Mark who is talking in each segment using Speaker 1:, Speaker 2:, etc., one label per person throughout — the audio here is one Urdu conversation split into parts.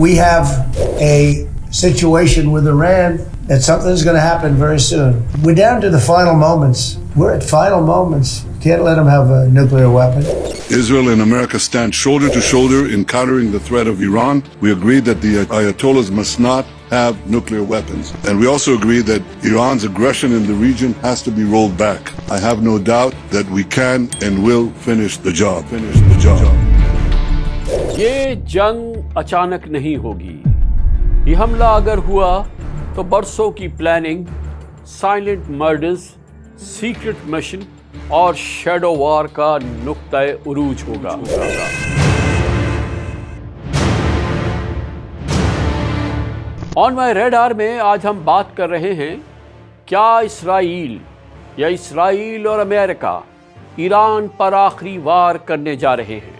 Speaker 1: we have a situation with Iran that something's going to happen very soon. We're down to the final moments. We're at final moments. Can't let them have a nuclear weapon.
Speaker 2: Israel and America stand shoulder to shoulder in countering the threat of Iran. We agreed that the Ayatollahs must not have nuclear weapons. And we also agreed that Iran's aggression in the region has to be rolled back. I have no doubt that we can and will finish the job.
Speaker 3: یہ جنگ اچانک نہیں ہوگی. یہ حملہ اگر ہوا تو برسوں کی planning, silent murders, secret mission اور شیڈو وار کا نقطۂ عروج ہوگا. آن مائی ریڈار میں آج ہم بات کر رہے ہیں کیا اسرائیل اور امریکہ ایران پر آخری وار کرنے جا رہے ہیں.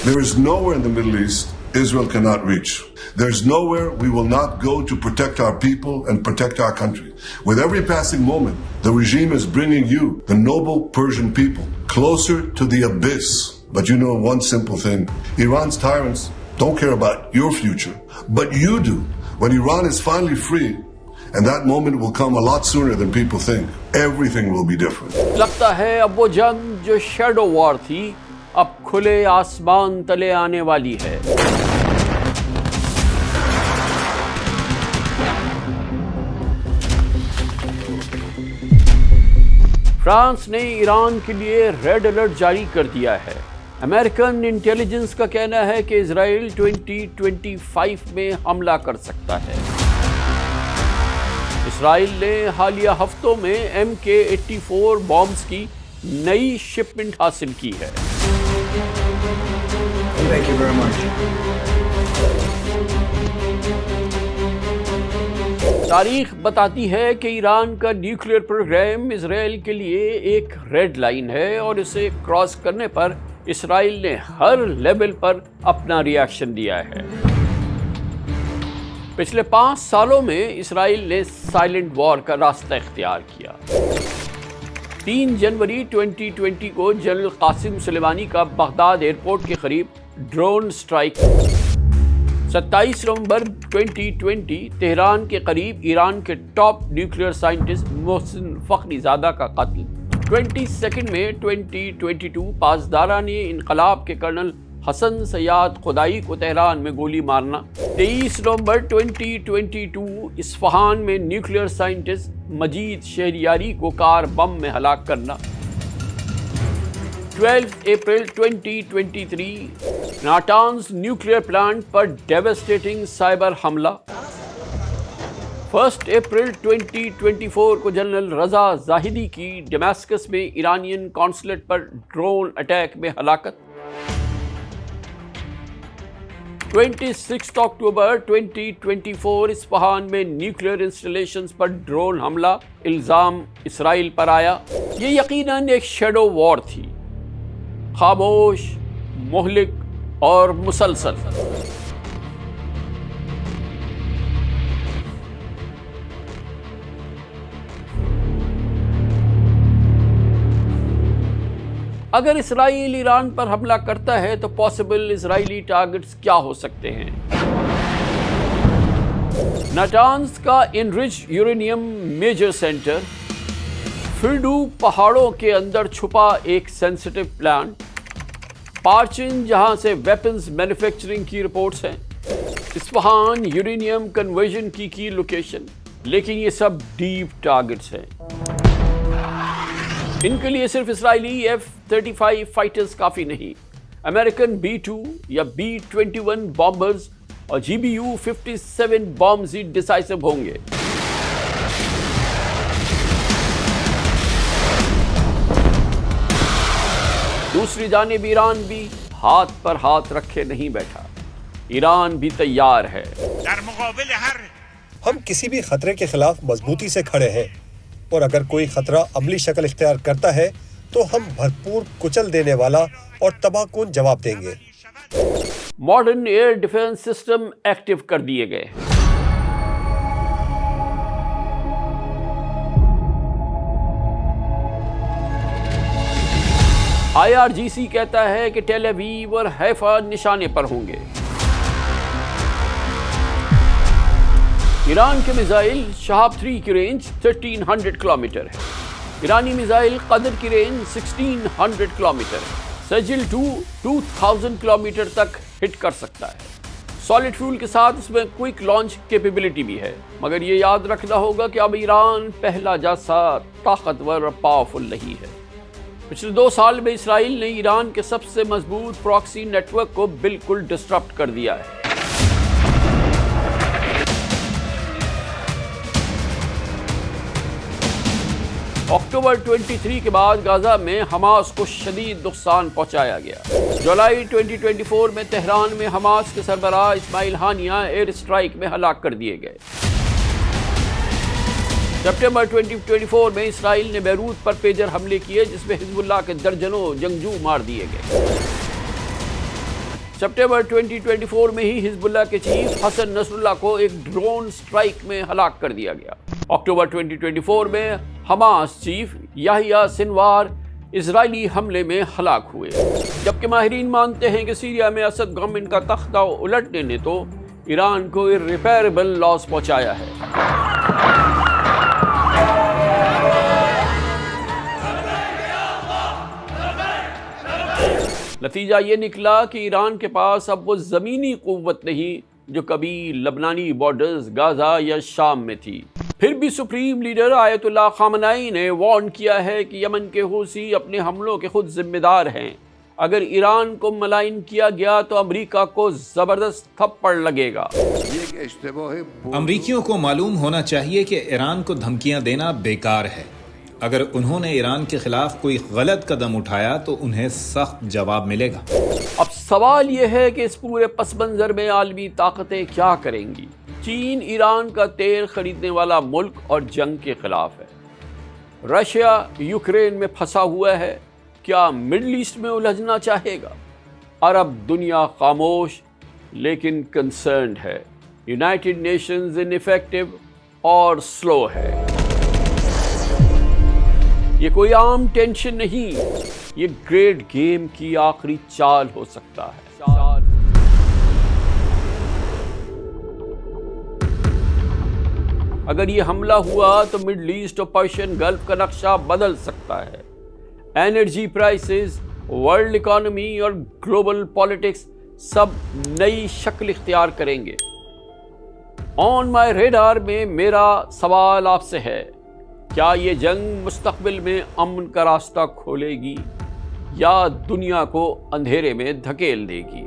Speaker 2: There is nowhere in the Middle East Israel cannot reach. There is nowhere we will not go to protect our people and protect our country. With every passing moment, the regime is bringing you, the noble Persian people, closer to the abyss. But you know one simple thing. Iran's tyrants don't care about your future, but you do. When Iran is finally free, and that moment will come a lot sooner than people think, everything will be different.
Speaker 3: لگتا ہے اب وہ جنگ جو شیڈو وار تھی اب کھلے آسمان تلے آنے والی ہے. فرانس نے ایران کے لیے ریڈ الرٹ جاری کر دیا ہے. امریکن انٹیلیجنس کا کہنا ہے کہ اسرائیل 2025 میں حملہ کر سکتا ہے. اسرائیل نے حالیہ ہفتوں میں MK-84 بامز کی نئی شپمنٹ حاصل کی ہے.
Speaker 1: Thank you very much.
Speaker 3: تاریخ بتاتی ہے کہ ایران کا نیوکلیئر پروگرام اسرائیل کے لیے ایک ریڈ لائن ہے اور اسے کراس کرنے پر اسرائیل نے ہر لیول پر اپنا ری ایکشن دیا ہے. پچھلے 5 سالوں میں اسرائیل نے سائلنٹ وار کا راستہ اختیار کیا. 3 جنوری 2020 کو جنرل قاسم سلیمانی کا بغداد ایئرپورٹ کے قریب ڈرون سٹرائک. 27 نومبر 2020 تہران کے قریب ایران کے ٹاپ نیوکلیئر سائنٹسٹ محسن فخری زادہ کا قتل. 22 میں 2022 پاسداران انقلاب کے کرنل حسن سیاد خدائی کو تہران میں گولی مارنا. 23 نومبر 2022 اصفہان میں نیوکلیئر سائنٹسٹ مجید شہریاری کو کار بم میں ہلاک کرنا. 12 اپریل 2023 ناٹانز نیوکلیئر پلانٹ پر ڈیوسٹیٹنگ سائبر حملہ. 1 اپریل 2024 کو جنرل رضا زاہدی کی ڈیماسکس میں ایرانین قونصلیٹ پر ڈرون اٹیک میں ہلاکت. 26 اکتوبر 2024 اصفہان میں نیوکلیئر انسٹالیشنز پر ڈرون حملہ، الزام اسرائیل پر آیا. یہ یقیناً ایک شیڈو وار تھی، خاموش، مہلک اور مسلسل. اگر اسرائیل ایران پر حملہ کرتا ہے تو پاسبل اسرائیلی ٹارگٹس کیا ہو سکتے ہیں؟ ناٹانز کا انرچ یورینیم میجر سینٹر، فردو پہاڑوں کے اندر چھپا ایک سینسٹیو پلانٹ، پارچن جہاں سے ویپنز مینوفیکچرنگ کی رپورٹس ہیں، اصفہان یورینیم کنورژن کی لوکیشن. لیکن یہ سب ڈیپ ٹارگٹس ہیں. ان کے لیے صرف اسرائیلی F-35 فائٹرز کافی نہیں. امریکن B-2 یا B-21 بامبرز اور GBU-57 بامز ہی ڈیسائسو ہوں گے. دوسری جانب ایران بھی ہاتھ پر ہاتھ رکھے نہیں بیٹھا. ایران بھی تیار ہے.
Speaker 4: ہم کسی بھی خطرے کے خلاف مضبوطی سے کھڑے ہیں، اور اگر کوئی خطرہ عملی شکل اختیار کرتا ہے تو ہم بھرپور کچل دینے والا اور تباہ کن جواب دیں گے.
Speaker 3: Modern air defence system active کر دیے گئے. IRGC کہتا ہے کہ ٹیل اویو اور حیفا نشانے پر ہوں گے. ایران کے میزائل شہاب 3 کی رینج 1300 کلومیٹر ہے. ایرانی میزائل قدر کی رینج 1600 کلومیٹر ہے. سجل 2 2000 کلومیٹر تک ہٹ کر سکتا ہے. سالڈ فیول کے ساتھ اس میں کوئک لانچ کیپیبلٹی بھی ہے. مگر یہ یاد رکھنا ہوگا کہ اب ایران پہلا جیسا طاقتور اور پاورفل نہیں ہے. پچھلے 2 سال میں اسرائیل نے ایران کے سب سے مضبوط پراکسی نیٹ ورک کو بالکل ڈسٹرپٹ کر دیا ہے. اکتوبر 23 کے بعد غزہ میں حماس کو شدید نقصان پہنچایا گیا. جولائی 2024 میں تہران میں حماس کے سربراہ اسماعیل ہانیہ ایئر اسٹرائک میں ہلاک کر دیے گئے. سپٹمبر 2024 میں اسرائیل نے بیروت پر پیجر حملے کیے جس میں حزب اللہ کے درجنوں جنگجو مار دیے گئے. سپٹمبر 2024 میں ہی حزب اللہ کے چیف حسن نصر اللہ کو ایک ڈرون سٹرائک میں ہلاک کر دیا گیا. اکتوبر 2024 میں حماس چیف یحییٰ سنوار اسرائیلی حملے میں ہلاک ہوئے. جبکہ ماہرین مانتے ہیں کہ سیریا میں اسد گورنمنٹ کا تختہ الٹنے نے تو ایران کو irreparable لاس پہنچایا ہے. نتیجہ یہ نکلا کہ ایران کے پاس اب وہ زمینی قوت نہیں جو کبھی لبنانی بارڈرز، غزہ یا شام میں تھی. پھر بھی سپریم لیڈر آیت اللہ خامنائی نے وارن کیا ہے کہ یمن کے حوثی اپنے حملوں کے خود ذمہ دار ہیں. اگر ایران کو ملائن کیا گیا تو امریکہ کو زبردست تھپڑ لگے گا.
Speaker 5: امریکیوں کو معلوم ہونا چاہیے کہ ایران کو دھمکیاں دینا بیکار ہے. اگر انہوں نے ایران کے خلاف کوئی غلط قدم اٹھایا تو انہیں سخت جواب ملے گا.
Speaker 3: اب سوال یہ ہے کہ اس پورے پس منظر میں عالمی طاقتیں کیا کریں گی؟ چین ایران کا تیل خریدنے والا ملک اور جنگ کے خلاف ہے. رشیا یوکرین میں پھنسا ہوا ہے. کیا مڈل ایسٹ میں الجھنا چاہے گا؟ عرب دنیا خاموش لیکن کنسرنڈ ہے. یونائٹڈ نیشنز انیفیکٹو اور سلو ہے. یہ کوئی عام ٹینشن نہیں، یہ گریٹ گیم کی آخری چال ہو سکتا ہے. اگر یہ حملہ ہوا تو مڈل ایسٹ اور پرشین گلف کا نقشہ بدل سکتا ہے. انرجی پرائسز، ورلڈ اکانومی اور گلوبل پالیٹکس سب نئی شکل اختیار کریں گے. آن مائی ریڈار میں میرا سوال آپ سے ہے، کیا یہ جنگ مستقبل میں امن کا راستہ کھولے گی یا دنیا کو اندھیرے میں دھکیل دے گی؟